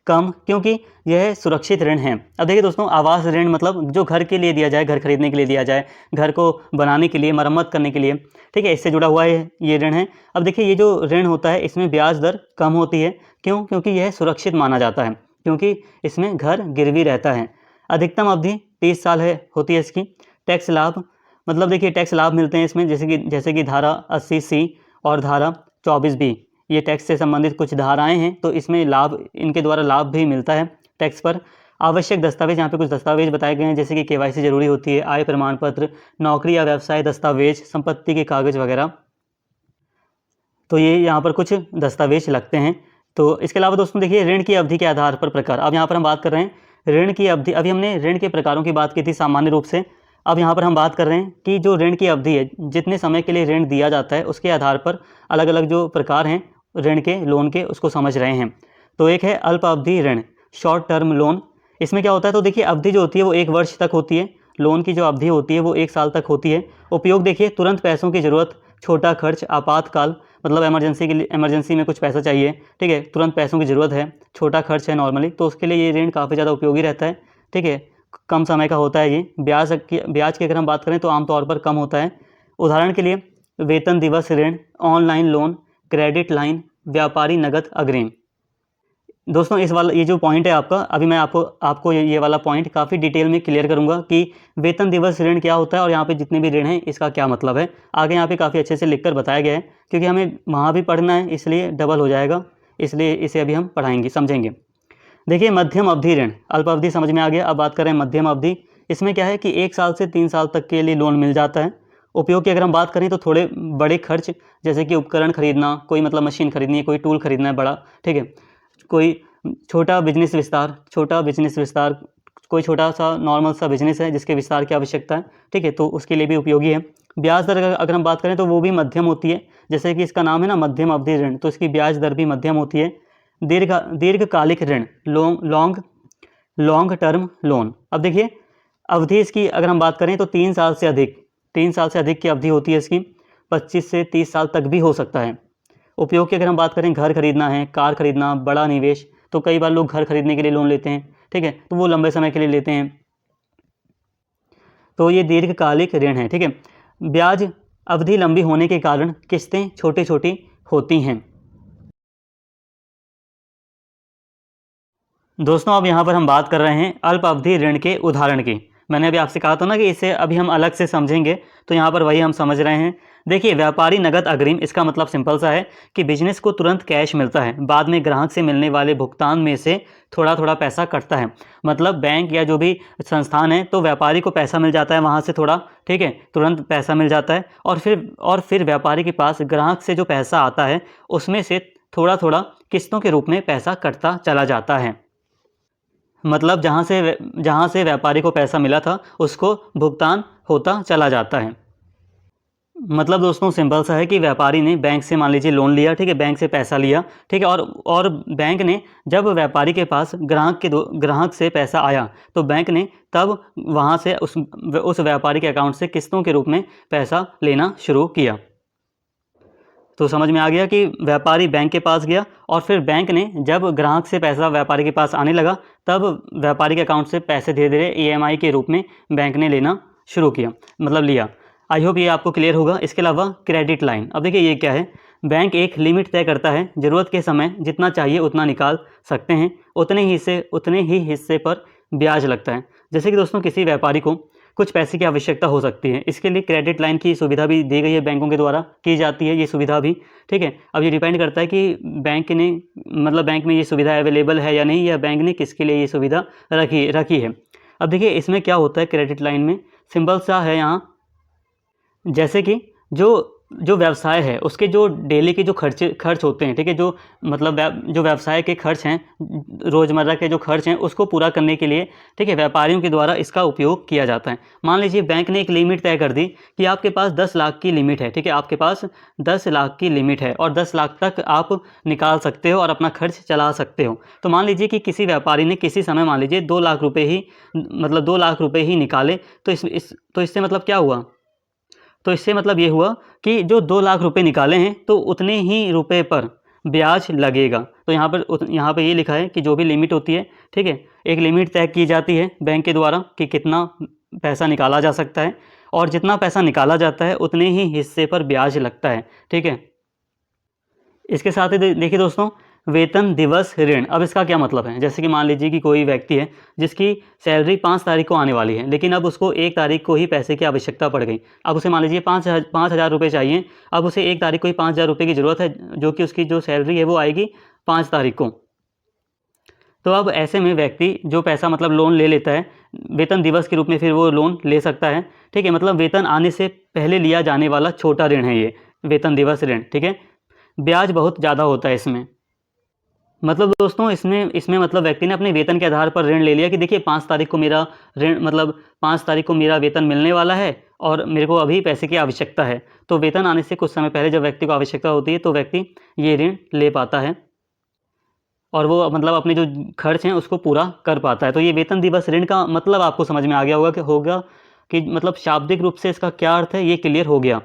Speaker 1: कम, क्योंकि यह सुरक्षित ऋण है। अब देखिए दोस्तों आवास ऋण मतलब जो घर के लिए दिया जाए, घर खरीदने के लिए दिया जाए, घर को बनाने के लिए, मरम्मत करने के लिए, ठीक है, इससे जुड़ा हुआ है ये ऋण है। अब देखिए ये जो ऋण होता है इसमें ब्याज दर कम होती है, क्यों? क्योंकि यह सुरक्षित माना जाता है, क्योंकि इसमें घर गिरवी रहता है। अधिकतम अवधि 30 साल होती है इसकी। टैक्स लाभ मतलब देखिए टैक्स लाभ मिलते हैं इसमें, जैसे कि धारा 80C और धारा 24B, ये टैक्स से संबंधित कुछ धाराएं हैं, तो इसमें लाभ, इनके द्वारा लाभ भी मिलता है टैक्स पर। आवश्यक दस्तावेज, यहाँ पे कुछ दस्तावेज बताए गए हैं, जैसे कि KYC जरूरी होती है, आय प्रमाण पत्र, नौकरी या व्यवसाय दस्तावेज, संपत्ति के कागज वगैरह, तो ये यहाँ पर कुछ दस्तावेज लगते हैं। तो इसके अलावा दोस्तों देखिए ऋण की अवधि के आधार पर प्रकार, अब यहाँ पर हम बात कर रहे हैं ऋण की अवधि। अभी हमने ऋण के प्रकारों की बात की थी सामान्य रूप से, अब यहाँ पर हम बात कर रहे हैं कि जो ऋण की अवधि है, जितने समय के लिए ऋण दिया जाता है, उसके आधार पर अलग अलग जो प्रकार हैं ऋण के, लोन के, उसको समझ रहे हैं। तो एक है अल्प अवधि ऋण, शॉर्ट टर्म लोन। इसमें क्या होता है, तो देखिए अवधि जो होती है वो 1 वर्ष तक होती है, लोन की जो अवधि होती है वो 1 साल तक होती है। उपयोग देखिए तुरंत पैसों की ज़रूरत, छोटा खर्च, आपातकाल मतलब इमरजेंसी के लिए, इमरजेंसी में कुछ पैसा चाहिए, ठीक है, तुरंत पैसों की ज़रूरत है, छोटा खर्च है नॉर्मली, तो उसके लिए ये ऋण काफ़ी ज़्यादा उपयोगी रहता है, ठीक है। कम समय का होता है ये। ब्याज की अगर हम बात करें तो आमतौर पर कम होता है। उदाहरण के लिए वेतन दिवस ऋण, ऑनलाइन लोन, क्रेडिट लाइन, व्यापारी नगद अग्रिम। दोस्तों ये जो पॉइंट है आपका, अभी मैं आपको ये वाला पॉइंट काफ़ी डिटेल में क्लियर करूंगा कि वेतन दिवस ऋण क्या होता है और यहाँ पे जितने भी ऋण हैं इसका क्या मतलब है। आगे यहाँ पे काफ़ी अच्छे से लिखकर बताया गया है, क्योंकि हमें वहाँ भी पढ़ना है, इसलिए डबल हो जाएगा, इसलिए इसे अभी हम पढ़ाएंगे, समझेंगे। देखिए मध्यम अवधि ऋण, अल्प अवधि समझ में आ गया, अब बात करें मध्यम अवधि। इसमें क्या है कि 1 साल से 3 साल तक के लिए लोन मिल जाता है। उपयोग की अगर हम बात करें तो थोड़े बड़े खर्च, जैसे कि उपकरण खरीदना, कोई मतलब मशीन खरीदनी है, कोई टूल खरीदना है बड़ा, ठीक है, कोई छोटा बिजनेस विस्तार, कोई छोटा सा नॉर्मल सा बिजनेस है जिसके विस्तार की आवश्यकता है, ठीक है, तो उसके लिए भी उपयोगी है। ब्याज दर अगर हम बात करें तो वो भी मध्यम होती है, जैसे कि इसका नाम है ना मध्यम अवधि ऋण, तो इसकी ब्याज दर भी मध्यम होती है। दीर्घकालिक ऋण, लॉन्ग टर्म लोन। अब देखिए अवधि इसकी अगर हम बात करें तो 3 साल से अधिक की अवधि होती है इसकी, 25 से 30 साल तक भी हो सकता है। उपयोग की अगर हम बात करें, घर खरीदना है, कार खरीदना, बड़ा निवेश, तो कई बार लोग घर खरीदने के लिए लोन लेते हैं, ठीक है, तो वो लंबे समय के लिए लेते हैं, तो ये दीर्घकालिक ऋण है, ठीक है। ब्याज अवधि लंबी होने के कारण किस्तें छोटी छोटी होती हैं। दोस्तों अब यहाँ पर हम बात कर रहे हैं अल्प अवधि ऋण के उदाहरण की। मैंने अभी आपसे कहा था ना कि इसे अभी हम अलग से समझेंगे, तो यहाँ पर वही हम समझ रहे हैं। देखिए व्यापारी नगद अग्रिम, इसका मतलब सिंपल सा है कि बिजनेस को तुरंत कैश मिलता है, बाद में ग्राहक से मिलने वाले भुगतान में से थोड़ा थोड़ा पैसा कटता है। मतलब बैंक या जो भी संस्थान है, तो व्यापारी को पैसा मिल जाता है वहाँ से थोड़ा, ठीक है, तुरंत पैसा मिल जाता है, और फिर व्यापारी के पास ग्राहक से जो पैसा आता है उसमें से थोड़ा थोड़ा किस्तों के रूप में पैसा कटता चला जाता है। मतलब जहाँ से व्यापारी को पैसा मिला था उसको भुगतान होता चला जाता है। मतलब दोस्तों सिंपल सा है कि व्यापारी ने बैंक से मान लीजिए लोन लिया, ठीक है, बैंक से पैसा लिया, ठीक है, और बैंक ने जब व्यापारी के पास ग्राहक से पैसा आया तो बैंक ने तब वहाँ से उस व्यापारी के अकाउंट से किस्तों के रूप में पैसा लेना शुरू किया। तो समझ में आ गया कि व्यापारी बैंक के पास गया और फिर बैंक ने जब ग्राहक से पैसा व्यापारी के पास आने लगा तब व्यापारी के अकाउंट से पैसे धीरे धीरे EMI के रूप में बैंक ने लेना शुरू किया, मतलब लिया। आई होप ये आपको क्लियर होगा। इसके अलावा क्रेडिट लाइन, अब देखिए ये क्या है। बैंक एक लिमिट तय करता है, ज़रूरत के समय जितना चाहिए उतना निकाल सकते हैं, उतने ही हिस्से पर ब्याज लगता है। जैसे कि दोस्तों किसी व्यापारी को कुछ पैसे की आवश्यकता हो सकती है, इसके लिए क्रेडिट लाइन की सुविधा भी दी गई है, बैंकों के द्वारा की जाती है ये सुविधा भी, ठीक है। अब ये डिपेंड करता है कि बैंक ने मतलब बैंक में ये सुविधा अवेलेबल है या नहीं, या बैंक ने किसके लिए ये सुविधा रखी है। अब देखिए इसमें क्या होता है क्रेडिट लाइन में, सिंपल सा है यहाँ, जैसे कि जो व्यवसाय है उसके जो डेली के जो खर्च होते हैं, ठीक है, जो मतलब जो व्यवसाय के खर्च हैं, रोज़मर्रा के जो खर्च हैं उसको पूरा करने के लिए, ठीक है, व्यापारियों के द्वारा इसका उपयोग किया जाता है। मान लीजिए बैंक ने एक लिमिट तय कर दी कि आपके पास 10 लाख की लिमिट है, ठीक है, आपके पास 10 लाख की लिमिट है और 10 लाख तक आप निकाल सकते हो और अपना खर्च चला सकते हो। तो मान लीजिए कि किसी व्यापारी ने किसी समय मान लीजिए 2 लाख रुपये ही निकाले, तो इससे मतलब क्या हुआ, तो इससे मतलब ये हुआ कि जो 2 लाख रुपए निकाले हैं तो उतने ही रुपए पर ब्याज लगेगा। तो यहाँ पर ये लिखा है कि जो भी लिमिट होती है, ठीक है, एक लिमिट तय की जाती है बैंक के द्वारा कि कितना पैसा निकाला जा सकता है, और जितना पैसा निकाला जाता है उतने ही हिस्से पर ब्याज लगता है, ठीक है। इसके साथ ही देखिए दोस्तों वेतन दिवस ऋण, अब इसका क्या मतलब है। जैसे कि मान लीजिए कि कोई व्यक्ति है जिसकी सैलरी 5 तारीख को आने वाली है, लेकिन अब उसको 1 तारीख को ही पैसे की आवश्यकता पड़ गई। अब उसे मान लीजिए 5,000 रुपये चाहिए, अब उसे 1 तारीख को ही 5,000 रुपये की ज़रूरत है, जो कि उसकी जो सैलरी है वो आएगी 5 तारीख को। तो अब ऐसे में व्यक्ति जो पैसा मतलब लोन ले लेता है वेतन दिवस के रूप में, फिर वो लोन ले सकता है, ठीक है। मतलब वेतन आने से पहले लिया जाने वाला छोटा ऋण है ये वेतन दिवस ऋण, ठीक है। ब्याज बहुत ज़्यादा होता है इसमें। मतलब दोस्तों इसमें मतलब व्यक्ति ने अपने वेतन के आधार पर ऋण ले लिया कि देखिए 5 तारीख को मेरा ऋण मतलब 5 तारीख को मेरा वेतन मिलने वाला है और मेरे को अभी पैसे की आवश्यकता है। तो वेतन आने से कुछ समय पहले जब व्यक्ति को आवश्यकता होती है तो व्यक्ति ये ऋण ले पाता है और वो मतलब अपने जो खर्च हैं उसको पूरा कर पाता है। तो ये वेतन दिवस ऋण का मतलब आपको समझ में आ गया होगा कि मतलब शाब्दिक रूप से इसका क्या अर्थ है, ये क्लियर हो गया।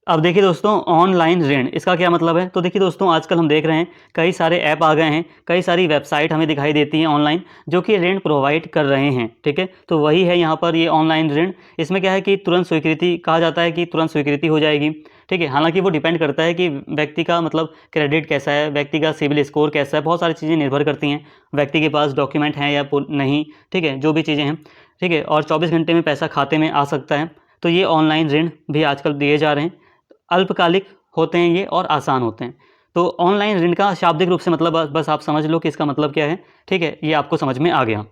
Speaker 1: अब देखिए दोस्तों ऑनलाइन ऋण, इसका क्या मतलब है। तो देखिए दोस्तों आजकल हम देख रहे हैं कई सारे ऐप आ गए हैं, कई सारी वेबसाइट हमें दिखाई देती हैं ऑनलाइन जो कि ऋण प्रोवाइड कर रहे हैं, ठीक है। तो वही है यहाँ पर ये ऑनलाइन ऋण। इसमें क्या है कि तुरंत स्वीकृति कहा जाता है कि तुरंत स्वीकृति हो जाएगी, ठीक है। हालांकि वो डिपेंड करता है कि व्यक्ति का मतलब क्रेडिट कैसा है, व्यक्ति का सिविल स्कोर कैसा है, बहुत सारी चीज़ें निर्भर करती हैं, व्यक्ति के पास डॉक्यूमेंट हैं या नहीं, ठीक है, जो भी चीज़ें हैं, ठीक है। और 24 घंटे में पैसा खाते में आ सकता है। तो ये ऑनलाइन ऋण भी आजकल दिए जा रहे हैं, अल्पकालिक होते हैं ये और आसान होते हैं। तो ऑनलाइन ऋण का शाब्दिक रूप से मतलब बस आप समझ लो कि इसका मतलब क्या है, ठीक है, ये आपको समझ में आ गया।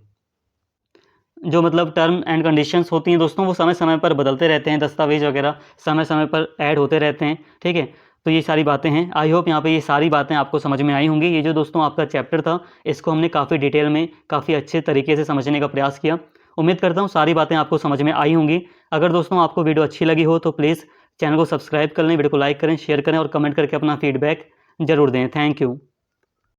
Speaker 1: जो मतलब टर्म एंड कंडीशंस होती हैं दोस्तों वो समय समय पर बदलते रहते हैं, दस्तावेज वगैरह समय समय पर ऐड होते रहते हैं, ठीक है। तो ये सारी बातें हैं। आई होप यहाँ पे ये सारी बातें आपको समझ में आई होंगी। ये जो दोस्तों आपका चैप्टर था इसको हमने काफ़ी डिटेल में काफ़ी अच्छे तरीके से समझने का प्रयास किया। उम्मीद करता हूँ सारी बातें आपको समझ में आई होंगी। अगर दोस्तों आपको वीडियो अच्छी लगी हो तो प्लीज़ चैनल को सब्सक्राइब कर लें, वीडियो को लाइक करें, शेयर करें और कमेंट करके अपना फीडबैक ज़रूर दें। Thank you.